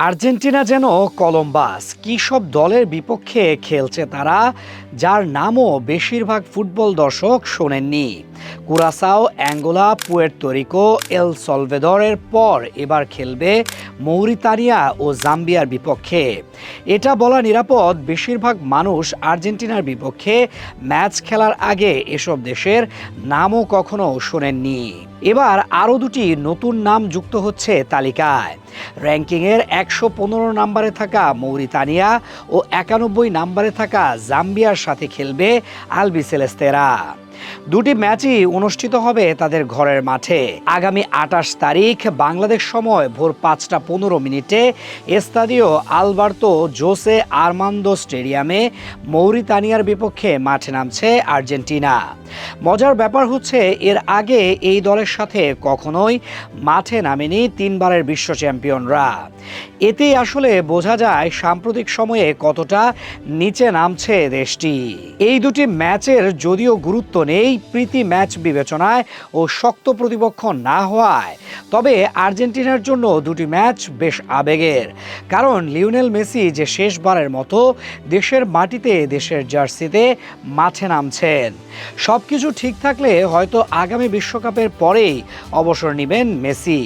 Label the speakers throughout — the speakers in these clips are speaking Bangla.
Speaker 1: আর্জেন্টিনা যেন কলম্বাস, কী সব দলের বিপক্ষে খেলছে তারা, যার নামও বেশিরভাগ ফুটবল দর্শক শোনেননি। কুরাসাও, অ্যাঙ্গোলা, পুয়ের্তো রিকো, এল সালভাদরের পর এবার খেলবে মৌরিতানিয়া ও জাম্বিয়ার বিপক্ষে। এটা বলা নিরাপদ, বেশিরভাগ মানুষ আর্জেন্টিনার বিপক্ষে ম্যাচ খেলার আগে এসব দেশের নামও কখনো শোনেননি। এবার আরও দুটি নতুন নাম যুক্ত হচ্ছে তালিকায়। র্যাঙ্কিংয়ের ১১৫ নম্বরে থাকা মৌরিতানিয়া ও ৯১ নম্বরে থাকা জাম্বিয়ার সাথে খেলবে আলবিসেলেস্তেরা। দুটি ম্যাচই অনুষ্ঠিত হবে তাদের ঘরের মাঠে। আগামী ২৮ তারিখ বাংলাদেশ সময় ভোর ৫টা ১৫ এস্তাদিও আলবার্তো জোসে আর্মান্দো স্টেডিয়ামে মৌরিতানিয়ার বিপক্ষে মাঠে নামছে আর্জেন্টিনা। মজার ব্যাপার হচ্ছে, এর আগে এই দলের সাথে কখনোই মাঠে নামেনি তিনবারের বিশ্ব চ্যাম্পিয়নরা। এতেই আসলে বোঝা যায় সাম্প্রতিক সময়ে কতটা নিচে নামছে দেশটি। এই দুটি ম্যাচের যদিও গুরুত্ব নেই প্রীতি ম্যাচ বিবেচনায় ও শক্ত প্রতিপক্ষ না হওয়ায়, তবে আর্জেন্টিনার জন্য দুটি ম্যাচ বেশ আবেগের। কারণ লিওনেল মেসি যে শেষবারের মতো দেশের মাটিতে দেশের জার্সিতে মাঠে নামছেন। সবকিছু ঠিক থাকলে হয়তো আগামী বিশ্বকাপের পরেই অবসর নেবেন মেসি।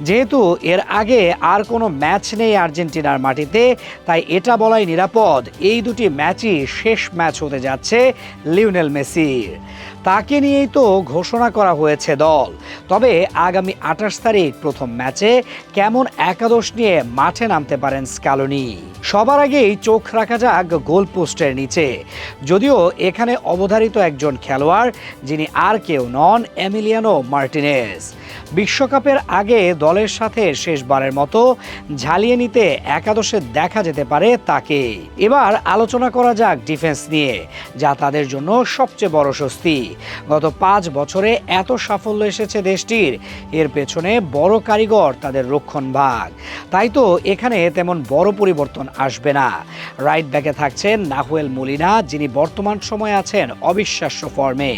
Speaker 1: যেহেতু এর আগে আর কোনো ম্যাচ নেই আর্জেন্টিনার মাটিতে, তাই এটা বলাই নিরাপদ এই দুটি ম্যাচই শেষ ম্যাচ হতে যাচ্ছে লিওনেল মেসির। তাকে নিয়েই তো ঘোষণা করা হয়েছে দল। তবে আগামী ২৮ তারিখ প্রথম ম্যাচে কেমন একাদশ নিয়ে মাঠে নামতে পারেন স্ক্যালোনি। সবার আগেই চোখ রাখা যাক গোল পোস্টের নিচে। যদিও এখানে অবধারিত একজন খেলোয়াড়, যিনি আর কেউ নন, এমিলিয়ানো মার্টিনেজ। বিশ্বকাপের আগে দলের সাথে শেষবারের মতো ঝালিয়ে নিতে একাদশে দেখা যেতে পারে তাকে। এবার আলোচনা করা যাক ডিফেন্স নিয়ে, যা তাদের জন্য সবচেয়ে বড় স্বস্তি। গত ৫ বছরে এত সাফল্য এসেছে দেশটির, এর পেছনে বড় কারিগর তাদের রক্ষণভাগ। তাই তো এখানে তেমন বড় পরিবর্তন আসবে না। রাইট ব্যাকে থাকছেন নাহুয়েল মোলিনা, যিনি বর্তমান সময়ে আছেন অবিশ্বাস্য ফর্মে।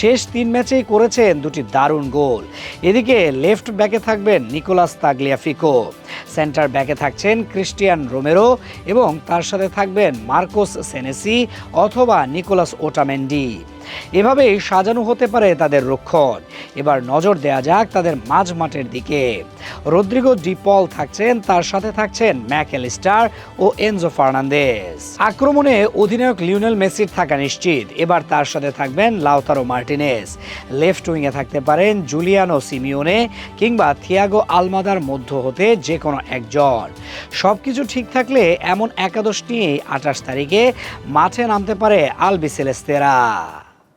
Speaker 1: শেষ ৩ ম্যাচেই করেছেন দুটি দারুণ গোল। এদিকে লেফট ব্যাকে থাকবেন নিকোলাস তাগলিয়াফিকো, সেন্টার ব্যাকে থাকছেন ক্রিস্টিয়ান রোমেরো এবং তার সাথে থাকবেন মার্কোস সেনেসি অথবা নিকোলাস ওটামেন্ডি। এভাবেই সাজানো হতে পারে তাদের রক্ষণ। এবার নজর দেয়া যাক তাদের মাঝ মাঠের দিকে। রদ্রিগো ডি পল থাকছেন, তার সাথে থাকছেন ম্যাকঅ্যালিস্টার ও এনজো ফার্নান্দেজ। আক্রমণে অধিনায়ক লিওনেল মেসির থাকা নিশ্চিত, এবার তার সাথে থাকবেন লাউতারো মার্টিনেজ। লেফট উইংয়ে থাকতে পারেন জুলিয়ানো সিমিওনে কিংবা থিয়াগো আলমাদার মধ্য হতে যে কোনো একজন। সবকিছু ঠিক থাকলে এমন একাদশ নিয়েই ২৮ তারিখে মাঠে নামতে পারে আলবিসেলেস্তেরা।